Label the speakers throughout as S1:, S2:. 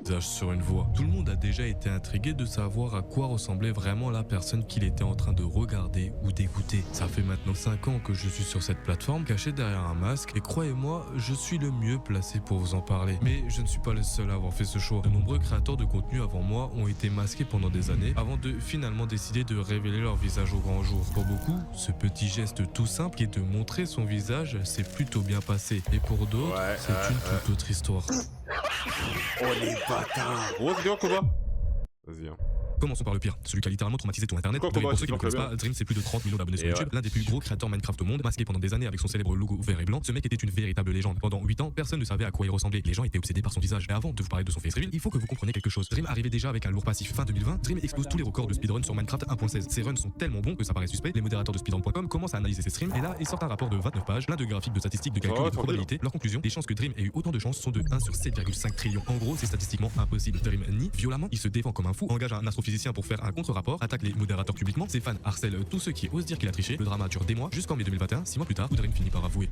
S1: visage sur une voix. Tout le monde a déjà été intrigué de savoir à quoi ressemblait vraiment la personne qu'il était en train de regarder ou d'écouter. Ça fait maintenant 5 ans que je suis sur cette plateforme, caché derrière un masque, et croyez-moi, je suis le mieux placé pour vous en parler. Mais je ne suis pas le seul à avoir fait ce choix. De nombreux créateurs de contenu avant moi ont été masqués pendant des années avant de finalement décider de révéler leur visage au grand jour. Pour beaucoup, ce petit geste tout simple qui est de montrer son visage s'est plutôt bien passé. Et pour d'autres, c'est une toute autre histoire.
S2: Oh les bâtards. Oh, c'est bien quoi? Vas-y, hein.
S1: Commençons par le pire, celui qui a littéralement traumatisé tout internet.
S2: Quoi,
S1: Pour ceux qui ne connaissent pas, Dream c'est plus de 30 millions d'abonnés sur YouTube, l'un des plus gros créateurs Minecraft au monde, masqué pendant des années avec son célèbre logo vert et blanc. Ce mec était une véritable légende. Pendant 8 ans, personne ne savait à quoi il ressemblait. Les gens étaient obsédés par son visage. Mais avant de vous parler de son face reveal, il faut que vous compreniez quelque chose. Dream arrivait déjà avec un lourd passif. Fin 2020, Dream explose tous les records de speedrun sur Minecraft 1.16. Ses runs sont tellement bons que ça paraît suspect. Les modérateurs de speedrun.com commencent à analyser ses streams et là, ils sortent un rapport de 29 pages, plein de graphiques, de statistiques, de calculs et de probabilités. Leur conclusion, les chances que Dream ait eu autant de chances sont de 1 sur 7,5 trillions. En gros, c'est statistiquement impossible. Dream nie violemment, il se défend comme un fou, engage un astrophysicien pour faire un contre-rapport, attaque les modérateurs publiquement, ses fans harcèlent tous ceux qui osent dire qu'il a triché. Le drama dure des mois, jusqu'en mai 2021, 6 mois plus tard, où Dream finit par avouer.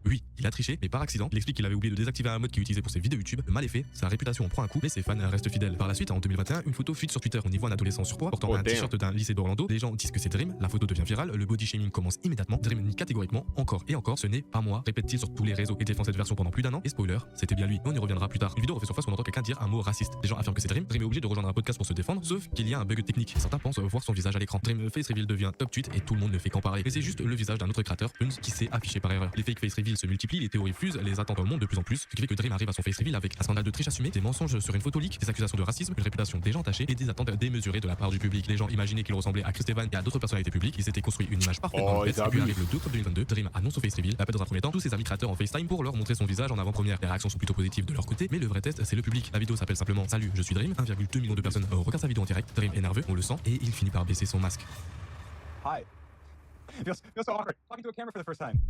S1: Oui, il a triché, mais par accident. Il explique qu'il avait oublié de désactiver un mode qu'il utilisait pour ses vidéos YouTube. Le mal est fait, sa réputation en prend un coup, mais ses fans restent fidèles. Par la suite, en 2021, une photo fuite sur Twitter. On y voit un adolescent surpoids portant un t-shirt d'un lycée d'Orlando. Les gens disent que c'est Dream, la photo devient virale, le body shaming commence immédiatement. Dream nie catégoriquement, encore et encore, ce n'est pas moi, répète-t-il sur tous les réseaux. Il défend cette version pendant plus d'1 an, et spoiler, c'était bien lui. On y reviendra plus tard. Une vidéo refait surface où on entend quelqu'un dire un mot raciste. Les gens affirment que c'est Dream. Dream est obligé de rejoindre un podcast pour se défendre, sauf qu'il y a un bug technique. Certains pensent voir son visage à l'écran. Dream face reveal devient top tweet et tout le monde ne fait qu'en parler. Et c'est juste le visage d'un autre créateur, Huns, qui s'est affiché par erreur. Les fake face reveal se multiplient, les théories fusent, les attentes montent de plus en plus, ce qui fait que Dream arrive à son face reveal avec un scandale de triche assumé, des mensonges sur une photo leak, des accusations de racisme, une réputation déjà entachée et des attentes démesurées de la part du public. Les gens imaginaient qu'il ressemblait à Chris Evans et à d'autres personnalités publiques. Il s'était construit une image parfaite dans la tête. Et puis arrive le 2 octobre 2022, Dream annonce son face reveal, appelle dans un premier temps tous ses amis créateurs en FaceTime pour leur montrer son visage en avant-première. Les réactions sont plutôt positives de leur côté, mais le vrai test c'est le public. La vidéo s'appelle simplement Salut, je suis Dream. 1,2 million de personnes regardent sa vidéo en direct. Dream est nerveux, on le sent, et il finit par baisser son masque.
S3: Hi. Feels so awkward talking to a camera for the first time.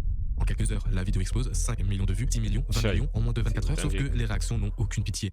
S1: En quelques heures, la vidéo explose, 5 millions de vues, 10 millions, 20 millions en moins de 24 heures, sauf que les réactions n'ont aucune pitié.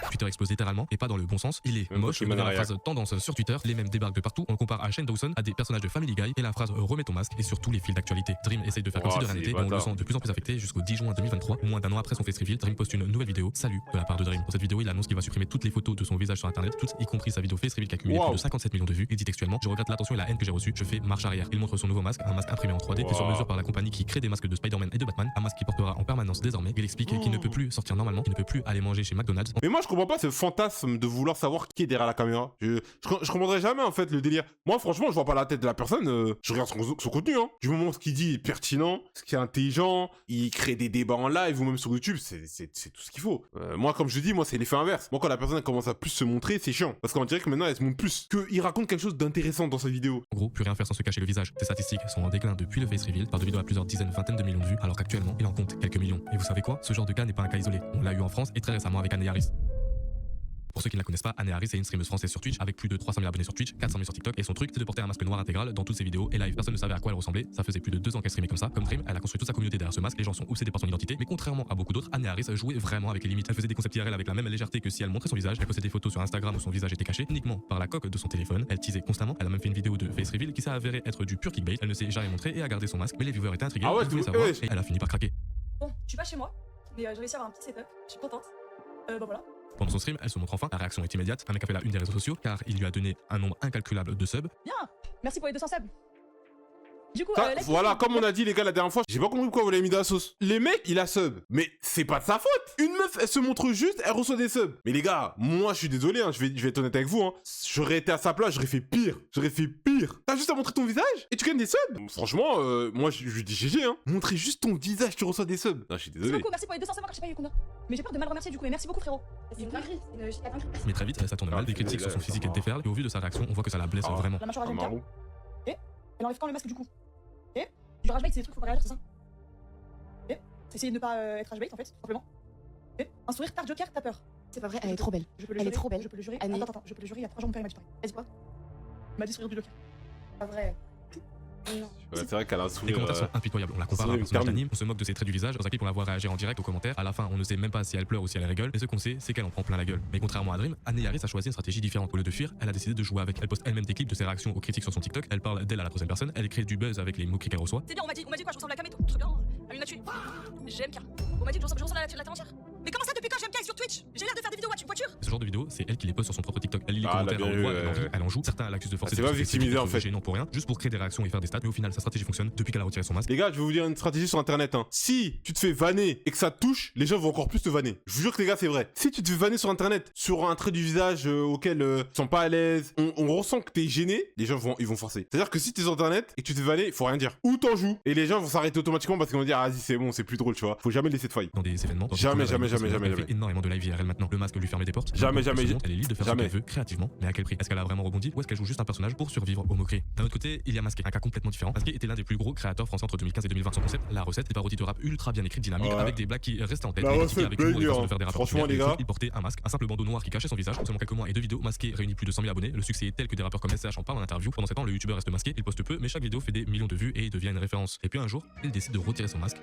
S1: Twitter explose littéralement, et pas dans le bon sens. Il est moche, devient la phrase tendance sur Twitter, les mêmes débarquent de partout, on compare à Shane Dawson, à des personnages de Family Guy, et la phrase remets ton masque est sur tous les fils d'actualité. Dream essaye de faire comme si de rien n'était, et on le sent de plus en plus affecté jusqu'au 10 juin 2023, moins d'1 an après son face reveal, Dream poste une nouvelle vidéo, Salut, de la part de Dream. Dans cette vidéo, il annonce qu'il va supprimer toutes les photos de son visage sur internet, toutes y compris sa vidéo face reveal qui a cumulé plus de 57 millions de vues. Il dit textuellement, je regrette l'attention et la haine que j'ai reçue, je fais marche arrière. Il montre son nouveau masque, un masque imprimé en 3D, fait sur mesure par la compagnie qui crée des masques de Spider-Man et de Batman, un masque qui portera en permanence désormais. Il explique qu'il ne peut plus sortir normalement, qu'il ne peut plus aller manger chez McDonald's.
S2: Mais moi je comprends pas ce fantasme de vouloir savoir qui est derrière la caméra. Je comprendrai jamais en fait le délire. Moi franchement je vois pas la tête de la personne, je regarde son contenu hein. Du moment où ce qu'il dit est pertinent, ce qui est intelligent, il crée des débats en live ou même sur YouTube, c'est tout ce qu'il faut. Moi comme je dis, moi c'est l'effet inverse. Moi quand la personne commence à plus se montrer, c'est chiant. Parce qu'on dirait que maintenant elle se montre plus. Qu'il raconte quelque chose d'intéressant dans sa vidéo.
S1: En gros, plus rien faire sans se cacher le visage. Ses statistiques sont en déclin depuis le face reveal, par de vidéos à plusieurs dizaines, vingtaines de millions de vues, alors qu'actuellement il en compte quelques millions. Et vous savez quoi? Ce genre de cas n'est pas un cas isolé. On l'a eu en France et très récemment avec Anne Harris. Pour ceux qui ne la connaissent pas, Anne Harris est une streameuse française sur Twitch avec plus de 300 000 abonnés sur Twitch, 400 000 sur TikTok, et son truc c'est de porter un masque noir intégral dans toutes ses vidéos et live. Personne ne savait à quoi elle ressemblait, ça faisait plus de 2 ans qu'elle streamait comme ça. Comme Dream, elle a construit toute sa communauté derrière ce masque, les gens sont obsédés par son identité, mais contrairement à beaucoup d'autres, Anne Harris jouait vraiment avec les limites. Elle faisait des concepts IRL avec la même légèreté que si elle montrait son visage, elle postait des photos sur Instagram où son visage était caché uniquement par la coque de son téléphone, elle teasait constamment, elle a même fait une vidéo de face reveal qui s'est avérée être du pur clickbait, elle ne s'est jamais montrée et a gardé son masque, mais les viewers étaient intrigués, ils voulaient savoir, et elle a fini par craquer.
S4: Bon, je suis pas chez moi, mais j'ai réussi à avoir un petit setup, je suis contente. Bah voilà.
S1: Pendant son stream, elle se montre enfin, la réaction est immédiate, un mec a fait la une des réseaux sociaux car il lui a donné un nombre incalculable de subs.
S4: Bien, merci pour les 200 subs. Du coup,
S2: Ça, voilà, comme on a dit les gars la dernière fois, j'ai pas compris pourquoi vous l'avez mis dans la sauce. Les mecs, il a sub. Mais c'est pas de sa faute. Une meuf, elle se montre juste, elle reçoit des subs. Mais les gars, moi je suis désolé, hein, je vais être honnête avec vous. Hein. J'aurais été à sa place, j'aurais fait pire. J'aurais fait pire. T'as juste à montrer ton visage et tu gagnes des subs. Franchement, moi je lui dis GG. Hein. Montrer juste ton visage, tu reçois des subs. Non, je suis désolé.
S4: Merci beaucoup, merci pour les 200 subs, je sais pas eu combien. Mais j'ai peur de mal remercier du coup, mais merci beaucoup frérot. C'est une dinguerie,
S1: Mais très vite, ça tourne mal, des critiques sur son physique et déferlent, et au vu de sa réaction, on voit que ça la blesse vraiment.
S4: La mâchoire à Jenka. Et elle enlève quand le masque du coup. Et du rage bait, c'est des trucs faut pas réagir, c'est ça. Et c'est essayer de ne pas être rage bait en fait, tout simplement. Et un sourire tard Joker, t'as peur.
S5: C'est pas vrai, elle est trop belle. Elle est trop belle.
S4: Je peux le jurer.
S5: Annie.
S4: Attends, je peux le jurer, il y a 3 jours mon père il m'a dit pareil. Vas-y quoi? Il m'a dit sourire du Joker. Pas vrai.
S5: Non.
S2: C'est vrai qu'elle a un
S1: Les
S2: sourire.
S1: commentaires sont impitoyables, on la compare à un personnage d'anime, on se moque de ses traits du visage, on s'applique pour la voir réagir en direct aux commentaires, à la fin on ne sait même pas si elle pleure ou si elle rigole, mais ce qu'on sait c'est qu'elle en prend plein la gueule. Mais contrairement à Dream, Anne Harris a choisi une stratégie différente. Au lieu de fuir, elle a décidé de jouer avec. Elle poste elle-même des clips de ses réactions aux critiques sur son TikTok, elle parle d'elle à la troisième personne, elle crée du buzz avec les mots qu'elle reçoit.
S4: C'est bien, on m'a dit quoi, je ressemble à Kameto, très bien. une actu. J'aime K. On m'a dit que je ressemble à la terre entière. Mais comment ça, depuis quand j'aime K sur Twitch? J'ai l'air de faire des vidéos, une voiture.
S1: Ce genre de vidéo, c'est elle qui les poste sur son propre TikTok. Elle lit les
S2: Ah,
S1: commentaires,
S2: elle a
S1: elle
S2: bien
S1: en voit,
S2: eu,
S1: elle en rit, elle en joue. Certains l'accusent de forcer
S2: c'est
S1: des
S2: pas
S1: trucs
S2: victimisé, en fait.
S1: gênants pour rien, juste pour créer des réactions et faire des stats. Mais au final, sa stratégie fonctionne depuis qu'elle a retiré son masque.
S2: Les gars, je vais vous dire une stratégie sur internet. Hein. Si tu te fais vanner et que ça te touche, les gens vont encore plus te vanner. Je vous jure que les gars, c'est vrai. Si tu te fais vanner sur internet, sur un trait du visage auquel ils sont pas à l'aise, on ressent que t'es gêné, les gens ils vont forcer. C'est-à-dire que si t'es sur internet et que tu te fais vanner, faut rien dire. Ou t'en joues et les gens vont s'arrêter automatiquement parce qu'ils vont dire ah, vas-y, c'est bon, c'est plus drôle, tu vois. Faut jamais laisser de faille.
S1: Dans des événements.
S2: Jamais.
S1: Elle fait énormément de live IRL maintenant. Le masque lui ferme des portes.
S2: Jamais.
S1: Elle est libre de faire ce qu'elle veut créativement, mais à quel prix? Est-ce qu'elle a vraiment rebondi ou est-ce qu'elle joue juste un personnage pour survivre aux moqueries? D'un autre côté, il y a Masqué, un cas complètement différent. Masqué était l'un des plus gros créateurs français entre 2015 et 2020. Son concept, la recette, des parodies de rap ultra bien écrites, dynamiques, avec des blagues qui restent en tête.
S2: La
S1: Et
S2: recette
S1: avec l'humour et
S2: banger,
S1: de faire des rapports
S2: franchement, les gars.
S1: Il portait un masque, un simple bandeau noir qui cachait son visage. En seulement quelques mois et 2 vidéos, Masqué réunit plus de 100 000 abonnés. Le succès est tel que des rappeurs comme SCH en parlent en interview. Pendant 7 ans, le youtubeur reste masqué, il poste peu, mais chaque vidéo fait des millions de vues et devient une référence. Et puis un jour, il décide de retirer son masque.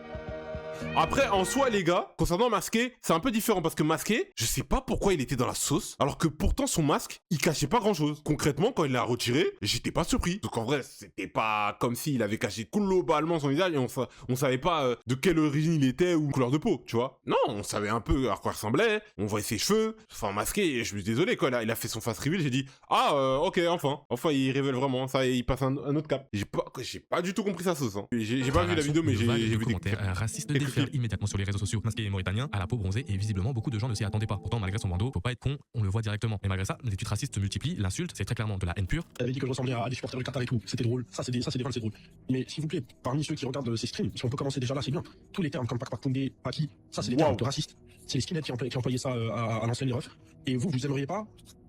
S2: Après, en soi, les gars, concernant Masqué, c'est un peu différent parce que Masqué, je sais pas pourquoi il était dans la sauce, alors que pourtant son masque, il cachait pas grand chose. Concrètement, quand il l'a retiré, j'étais pas surpris. Donc en vrai, c'était pas comme s'il avait caché globalement son visage et on savait pas de quelle origine il était ou couleur de peau, tu vois. Non, on savait un peu à quoi il ressemblait, on voyait ses cheveux, enfin Masqué, je suis désolé, quand il a fait son face reveal, j'ai dit, ok, enfin, il révèle vraiment, ça, il passe un autre cap. J'ai pas du tout compris sa sauce, hein. J'ai pas vu la vidéo, mais j'ai vu des
S1: commentaires racistes déferlent immédiatement sur les réseaux sociaux. Masqué est mauritanien, à la peau bronzée et visiblement beaucoup de gens ne s'y attendaient pas. Pourtant, malgré son bandeau, faut pas être con, on le voit directement. Et malgré ça, les tweets racistes se multiplient, l'insulte, c'est très clairement de la haine pure.
S6: Elle avait dit que je ressemblais à des supporters du Qatar et tout, c'était drôle. Ça c'est des vannes, c'est drôle. Mais s'il vous plaît, parmi ceux qui regardent ces streams, si on peut commencer déjà là, c'est bien. Tous les termes comme Pakpakundé, Paki, ça c'est des termes de racistes. C'est les skinheads qui employaient ça à l'ancienne les refs. Et vous aimeriez pas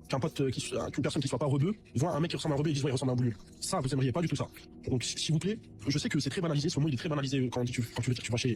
S6: qu'un pote, qu'une personne qui soit pas rebeu, voit un mec qui ressemble à un rebeu et dise ouais, il ressemble à un boulule. Ça, vous aimeriez pas du tout ça. Donc, s'il vous plaît, je sais que c'est très banalisé, ce mot il est très banalisé quand tu veux dire que tu vas chez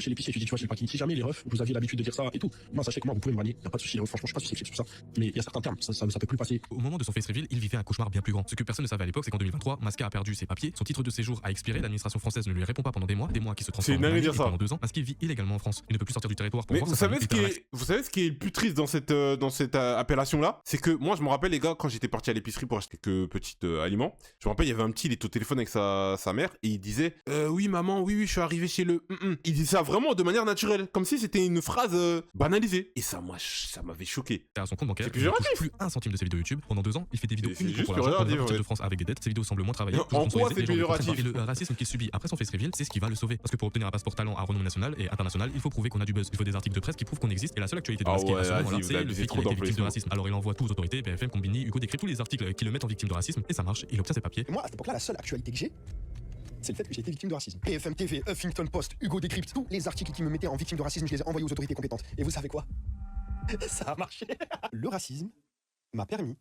S6: l'épicier, tu dis tu vas chez le Paki. Si jamais les refs, vous aviez l'habitude de dire ça et tout, moi sachez que moi vous pouvez me vanner, y a pas de souci, franchement je suis pas souci sur ça. Mais il y a certains termes, ça peut plus passer.
S1: Au moment de son face reveal, il vivait un cauchemar bien plus grand. Ce que personne ne savait à l'époque, c'est qu'en 2023, Masqué a perdu ses papiers, son titre de séjour a expiré, l'administration française ne lui répond pas pendant des mois qui se transforment en années, et pendant 2 ans. Masqué vit illégalement en France. Il ne peut plus sortir du territoire pour
S2: mais
S1: voir
S2: vous
S1: sa
S2: savez
S1: famille.
S2: vous savez ce qui est le plus triste dans cette appellation là, c'est que moi je me rappelle les gars quand j'étais parti à l'épicerie pour acheter quelques petits aliments, je me rappelle il y avait un petit, il était au téléphone avec sa mère et il disait oui maman, oui je suis arrivé chez le il disait ça vraiment de manière naturelle, comme si c'était une phrase banalisée, et ça m'avait choqué.
S1: À son compte bancaire,
S2: C'est
S1: il ne
S2: péjoratif.
S1: touche plus un centime de ses vidéos YouTube. Pendant 2 ans, il fait des vidéos
S2: C'est
S1: uniquement
S2: juste
S1: pour l'argent,
S2: péjoratif,
S1: pour
S2: ouais.
S1: de France avec des dettes. Ses vidéos semblent moins travaillées.
S2: Non, en quoi c'est péjoratif?
S1: Et le racisme qu'il subit après son face reveal, c'est ce qui va le sauver. Parce que pour obtenir un passeport talent à renommée nationale et international, il faut prouver qu'on a du buzz. Il faut des articles de presse qui prouvent qu'on existe. Et la seule actualité de
S2: Ah
S1: Masqué
S2: ouais,
S1: à ce moment-là,
S2: vas-y,
S1: c'est
S2: vous
S1: le
S2: abusez
S1: fait
S2: trop
S1: qu'il a été
S2: d'employer
S1: victime
S2: ce
S1: de
S2: mot.
S1: racisme. Alors il envoie tout aux autorités, BFM, Combini, Hugo décrit tous les articles qui le mettent en victime de racisme et ça marche. Il obtient ses papiers.
S7: Et moi, à cette époque-là, la seule actualité que j'ai, c'est le fait que j'ai été victime de racisme. BFM TV, Huffington Post, Hugo Décrypte, tous les articles qui me mettaient en victime de racisme, je les ai envoyés aux autorités compétentes. Et vous savez quoi? Ça a marché. Le racisme m'a permis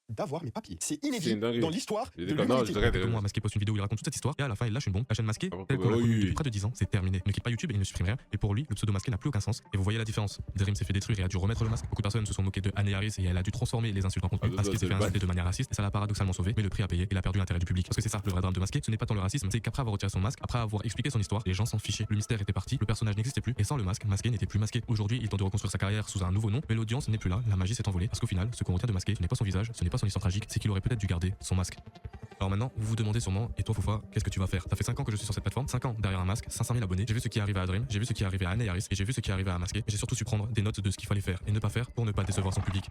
S7: d'avoir mes papiers. C'est
S2: C'est
S7: inédit
S2: une dinguerie.
S7: dans l'histoire de
S2: Non,
S7: l'humanité.
S2: je regrette.
S1: Comment Masqué poste une vidéo où il raconte toute cette histoire et à la fin il lâche une bombe. La chaîne Masqué,
S2: Ah,
S1: telle qu'on la
S2: oui,
S1: connaît
S2: oui.
S1: depuis près de 10 ans, c'est terminé. Il ne quitte pas YouTube et il ne supprime rien. Et pour lui, le pseudo Masqué n'a plus aucun sens. Et vous voyez la différence. Dream s'est fait détruire et a dû remettre le masque. Beaucoup de personnes se sont moquées de Anne Harris et elle a dû transformer les insultes en contenu.
S2: Ah,
S1: Masqué
S2: ça,
S1: s'est fait
S2: c'est
S1: insulter de manière raciste et ça l'a paradoxalement sauvé. Mais le prix à payer, il a perdu l'intérêt du public. Parce que c'est ça le vrai drame de Masqué. Ce n'est pas tant le racisme, c'est qu'après avoir retiré son masque, après avoir expliqué son histoire, les gens s'en fichaient. Le mystère était parti, le personnage n'existait plus et sans le masque, Masqué n'était plus masqué. Aujourd'hui, il tente de reconstruire sa carrière sous un nouveau nom, mais l'audience n'est plus là. La magie s'est envolée. Parce qu'au final, ce qu'on retient de Masqué, ce n'est pas son visage, ce n'est pas son histoire tragique, c'est qu'il aurait peut-être dû garder son masque. Alors maintenant, vous vous demandez sûrement, et toi Foufa, qu'est-ce que tu vas faire? Ça fait 5 ans que je suis sur cette plateforme, 5 ans derrière un masque, 500 000 abonnés. J'ai vu ce qui est arrivé à Dream, j'ai vu ce qui est arrivé à Anne Harris et j'ai vu ce qui est arrivé à Masqué. Et j'ai surtout su prendre des notes de ce qu'il fallait faire et ne pas faire pour ne pas décevoir son public.